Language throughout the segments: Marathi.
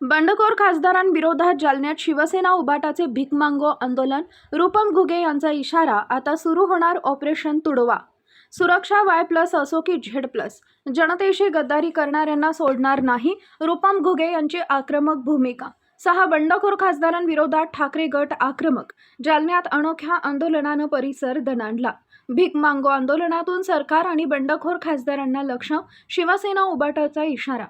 बंडखोर खासदारांविरोधात जालन्यात शिवसेना उबाटाचे भीक मागो आंदोलन. रूपम घुगे यांचा इशारा, आता सुरू होणार ऑपरेशन तुडवा. सुरक्षा Y+ असो की Z+, जनतेशी गद्दारी करणाऱ्यांना सोडणार नाही. रूपम घुगे यांची आक्रमक भूमिका. 6 बंडखोर खासदारांविरोधात ठाकरे गट आक्रमक. जालन्यात अनोख्या आंदोलनानं परिसर दणाणला. भीक मागो आंदोलनातून सरकार आणि बंडखोर खासदारांना लक्ष्य. शिवसेना उबाटाचा इशारा.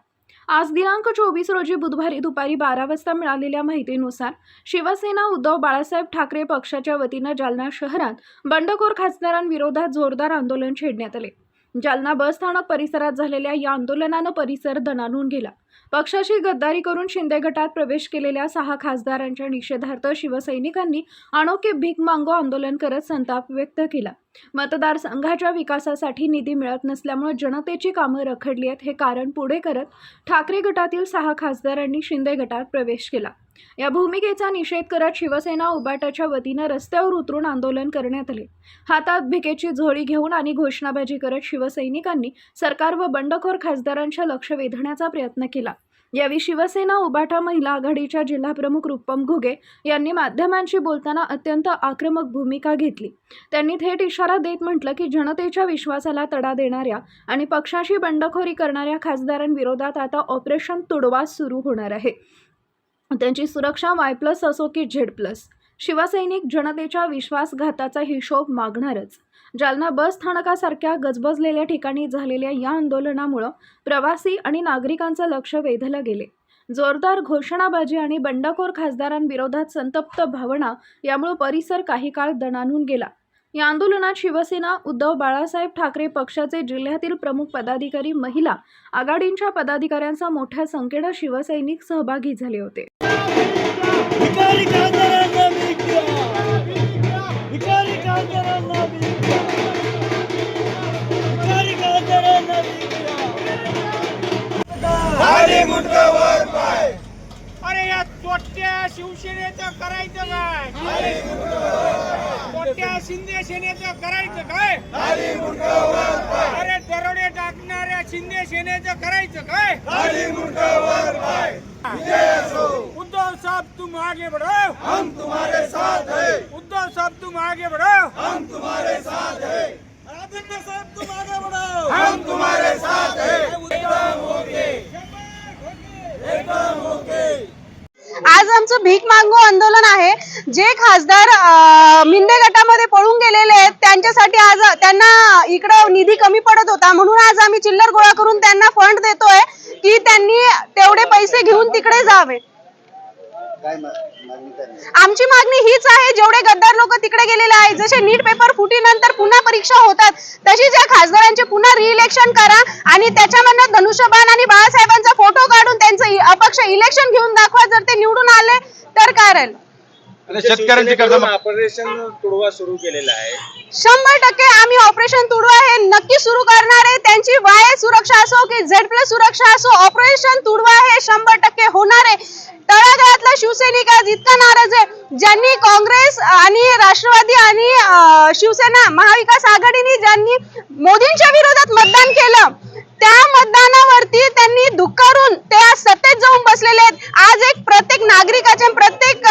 आज दिनांक 24 रोजी बुधवारी दुपारी 12 वाजता मिळालेल्या माहितीनुसार शिवसेना उद्धव बाळासाहेब ठाकरे पक्षाच्या वतीनं जालना शहरात बंडखोर खासदारांविरोधात जोरदार आंदोलन छेडण्यात आले. जालना बस स्थानक परिसरात झालेल्या या आंदोलनानं परिसर दणाणून गेला. पक्षाशी गद्दारी करून शिंदे गटात प्रवेश केलेल्या 6 खासदारांच्या निषेधार्थ शिवसैनिकांनी अनोखे भीक मागो आंदोलन करत संताप व्यक्त केला. मतदारसंघाच्या विकासासाठी निधी मिळत नसल्यामुळे जनतेची कामं रखडली आहेत हे कारण पुढे करत ठाकरे गटातील 6 खासदारांनी शिंदे गटात प्रवेश केला. या भूमिकेचा निषेध करत शिवसेना उबाटाच्या वतीनं रस्त्यावर उतरून आंदोलन करण्यात आले. हातात भिकेची झोळी घेऊन आणि घोषणाबाजी करत शिवसैनिकांनी सरकार व बंडखोर खासदारांचे लक्ष वेधण्याचा प्रयत्न केला. यावेळी शिवसेना उबाटा महिला आघाडीच्या जिल्हाप्रमुख रूपम घुगे यांनी माध्यमांशी बोलताना अत्यंत आक्रमक भूमिका घेतली. त्यांनी थेट इशारा देत म्हटलं की जनतेच्या विश्वासाला तडा देणाऱ्या आणि पक्षाशी बंडखोरी करणाऱ्या खासदारांविरोधात आता ऑपरेशन तुडवा सुरू होणार आहे. त्यांची सुरक्षा Y+ असो की Z+, शिवसैनिक जनतेच्या विश्वासघाताचा हिशोब मागणारच. जालना बस स्थानकासारख्या गजबजलेल्या ठिकाणी झालेल्या या आंदोलनामुळे प्रवासी आणि नागरिकांचं लक्ष वेधलं गेले. जोरदार घोषणाबाजी आणि बंडखोर खासदारांविरोधात संतप्त भावना यामुळे परिसर काही काळ दणाणून गेला. या आंदोलनात शिवसेना उद्धव बाळासाहेब ठाकरे पक्षाचे जिल्ह्यातील प्रमुख पदाधिकारी, महिला आघाडींच्या पदाधिकाऱ्यांचा मोठ्या संख्येने शिवसैनिक सहभागी झाले होते. अरे या चोट्या शिवसेनेचं करायचं काय? चोट्या शिंदे सेनेचं करायचं काय? अरे दरोडे टाकणाऱ्या शिंदे सेनेचं करायचं काय? उद्धव साहब तुम आगे बढ़ो, हम तुम्हारे साथ हैं. उद्धव साहब तुम आगे बढ़ो, हम तुम्हारे साथ हैं. आदित्य साहब तुम आगे बढ़ो, हम तुम्हारे साथ हैं. आज आमचं भीक मागो आंदोलन आहे. जे खासदार मिंदे गटामध्ये पळून गेलेले आहेत त्यांच्यासाठी आज त्यांना इकडे निधी कमी पडत होता म्हणून आज आम्ही चिल्लर गोळा करून त्यांना फंड देतोय की त्यांनी तेवढे पैसे घेऊन तिकडे जावे. आमची मागणी हीच आहे, जेवढे गद्दार लोक तिकडे गेलेले आहेत, जसे नीट पेपर फुटीनंतर पुन्हा परीक्षा होतात तशी ज्या खासदारांचे पुन्हा रिइलेक्शन करा आणि त्याच्यामधनं धनुष्यबाण आणि बाळासाहेबांचा फोटो काढून त्यांचं अपक्ष इलेक्शन घेऊन दाखवा. जर ते निवडून आले तर कारण शेतकऱ्यांची कर्ज ऑपरेशन तुडवा सुरू केलेला आहे. 100% आम्ही ऑपरेशन तुडवा हे नक्की सुरू करणार आहे. त्यांची Y सुरक्षा असो की Z+ सुरक्षा असो, ऑपरेशन तुडवा हे 100% होणार आहे. तळागाळातला शिवसैनिक आज इतका नाराज आहे, ज्यांनी काँग्रेस आणि राष्ट्रवादी आणि शिवसेना महाविकास आघाडीने ज्यांनी मोदींच्या विरोधात मतदान केलं त्या मतदानावरती त्यांनी धुक्कारून ते सत्तेत जाऊन बसलेले आहेत. आज एक प्रत्येक नागरिकाच्या प्रत्येक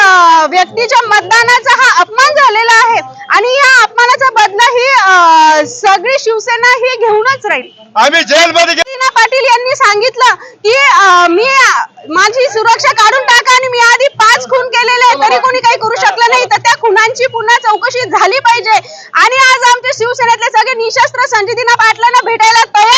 व्यक्तीच्या मतदानाचा हा अपमान झालेला आहे आणि या अपमानाचा बदला ही सगळी शिवसेना ही घेऊनच राहील. आम्ही जेलमध्ये पाटील यांनी सांगितलं की मी माझी सुरक्षा काढून टाका आणि मी आधी 5 खून केलेले आहेत तरी कोणी काही करू शकलं नाही, तर त्या खुनांची पुन्हा चौकशी झाली पाहिजे. आणि आज आमच्या शिवसेनेतले सगळे निशस्त्र संजय दिना पाटलांना भेटायला तयार